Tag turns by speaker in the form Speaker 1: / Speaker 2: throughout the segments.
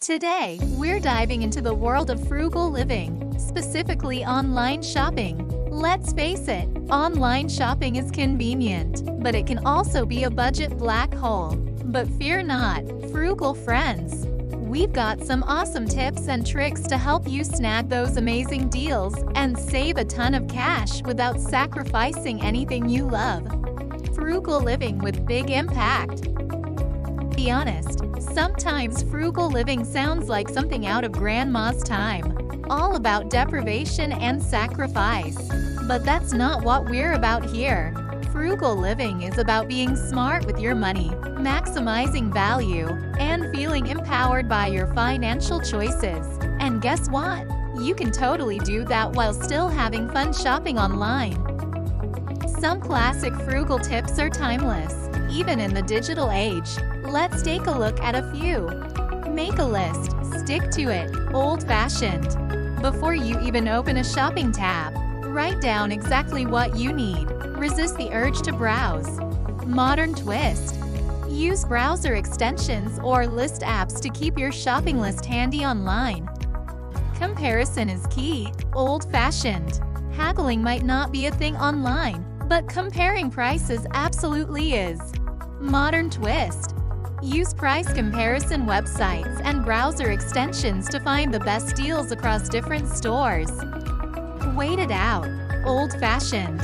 Speaker 1: Today, we're diving into the world of frugal living, specifically online shopping. Let's face it, online shopping is convenient, but it can also be a budget black hole. But fear not, frugal friends. We've got some awesome tips and tricks to help you snag those amazing deals and save a ton of cash without sacrificing anything you love. Frugal living with big impact. Be honest, sometimes frugal living sounds like something out of grandma's time, all about deprivation and sacrifice. But that's not what we're about here. Frugal living is about being smart with your money, maximizing value, and feeling empowered by your financial choices. And guess what? You can totally do that while still having fun shopping online. Some classic frugal tips are timeless, even in the digital age. Let's take a look at a few. Make a list, stick to it, old-fashioned. Before you even open a shopping tab, write down exactly what you need. Resist the urge to browse. Modern twist. Use browser extensions or list apps to keep your shopping list handy online. Comparison is key, old-fashioned. Haggling might not be a thing online, but comparing prices absolutely is. Modern twist. Use price comparison websites and browser extensions to find the best deals across different stores. Wait it out. Old-fashioned.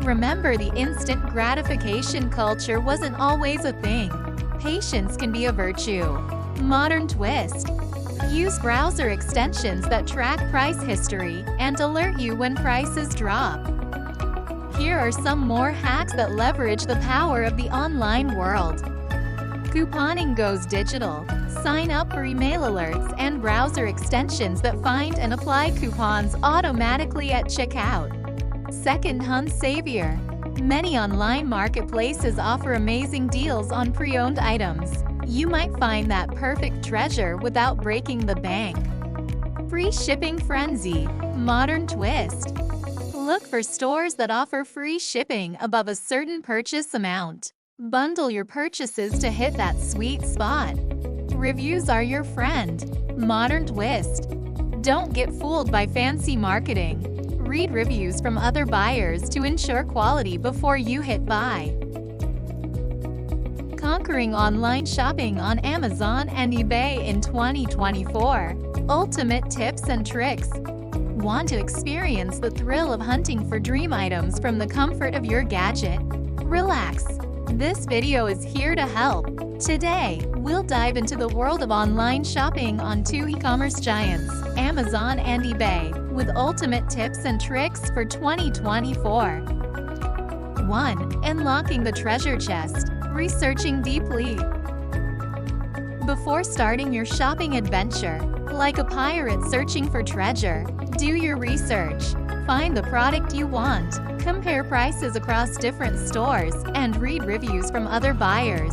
Speaker 1: Remember, the instant gratification culture wasn't always a thing. Patience can be a virtue. Modern twist. Use browser extensions that track price history and alert you when prices drop. Here are some more hacks that leverage the power of the online world. Couponing goes digital. Sign up for email alerts and browser extensions that find and apply coupons automatically at checkout. Second-hand savior. Many online marketplaces offer amazing deals on pre-owned items. You might find that perfect treasure without breaking the bank. Free shipping frenzy. Modern twist. Look for stores that offer free shipping above a certain purchase amount. Bundle your purchases to hit that sweet spot. Reviews are your friend. Modern twist. Don't get fooled by fancy marketing. Read reviews from other buyers to ensure quality before you hit buy. Conquering online shopping on Amazon and eBay in 2024. Ultimate tips and tricks. Want to experience the thrill of hunting for dream items from the comfort of your gadget? Relax. This video is here to help. Today, we'll dive into the world of online shopping on two e-commerce giants, Amazon and eBay, with ultimate tips and tricks for 2024. 1. Unlocking the treasure chest. Researching deeply. Before starting your shopping adventure, like a pirate searching for treasure, do your research. Find the product you want, compare prices across different stores, and read reviews from other buyers.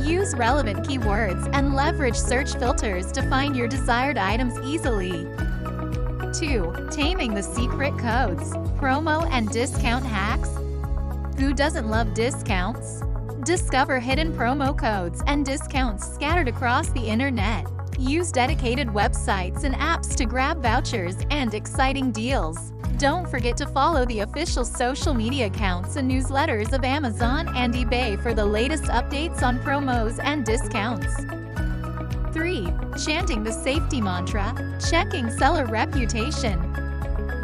Speaker 1: Use relevant keywords and leverage search filters to find your desired items easily. 2. Taming the secret codes. Promo and discount hacks. Who doesn't love discounts? Discover hidden promo codes and discounts scattered across the internet. Use dedicated websites and apps to grab vouchers and exciting deals. Don't forget to follow the official social media accounts and newsletters of Amazon and eBay for the latest updates on promos and discounts. 3. Chanting the safety mantra. Checking seller reputation.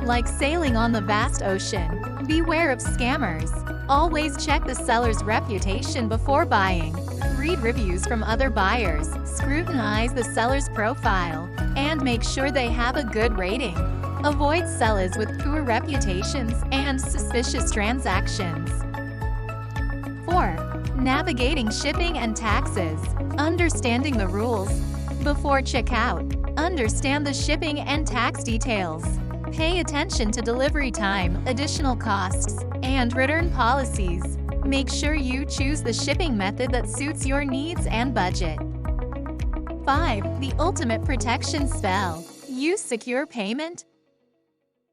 Speaker 1: Like sailing on the vast ocean, beware of scammers. Always check the seller's reputation before buying. Read reviews from other buyers, scrutinize the seller's profile, and make sure they have a good rating. Avoid sellers with poor reputations and suspicious transactions. 4. Navigating shipping and taxes. Understanding the rules. Before checkout, understand the shipping and tax details. Pay attention to delivery time, additional costs, and return policies. Make sure you choose the shipping method that suits your needs and budget. 5. The ultimate protection spell. Use secure payment.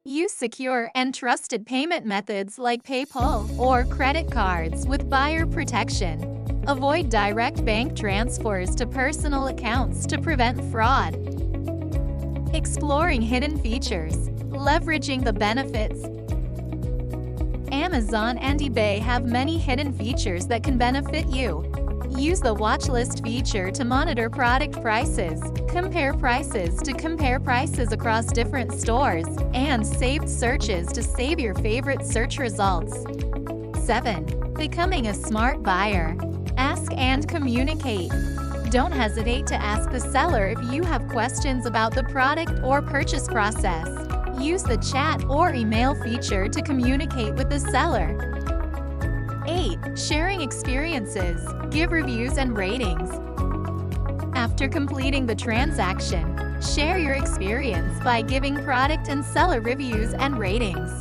Speaker 1: Use secure and trusted payment methods like PayPal or credit cards with buyer protection. Avoid direct bank transfers to personal accounts to prevent fraud. Exploring hidden features. Leveraging the benefits. Amazon and eBay have many hidden features that can benefit you. Use the watch list feature to monitor product prices, compare prices across different stores, and saved searches to save your favorite search results. 7. Becoming a smart buyer. Ask and communicate. Don't hesitate to ask the seller if you have questions about the product or purchase process. Use the chat or email feature to communicate with the seller. 8. Sharing experiences. Give reviews and ratings. After completing the transaction, share your experience by giving product and seller reviews and ratings.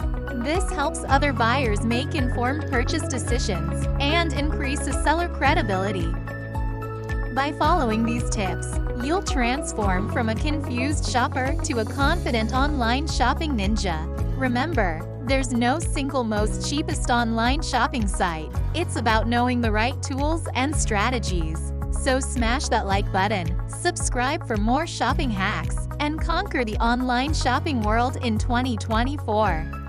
Speaker 1: This helps other buyers make informed purchase decisions and increases seller credibility. By following these tips, you'll transform from a confused shopper to a confident online shopping ninja. Remember, there's no single most cheapest online shopping site. It's about knowing the right tools and strategies. So smash that like button, subscribe for more shopping hacks, and conquer the online shopping world in 2024.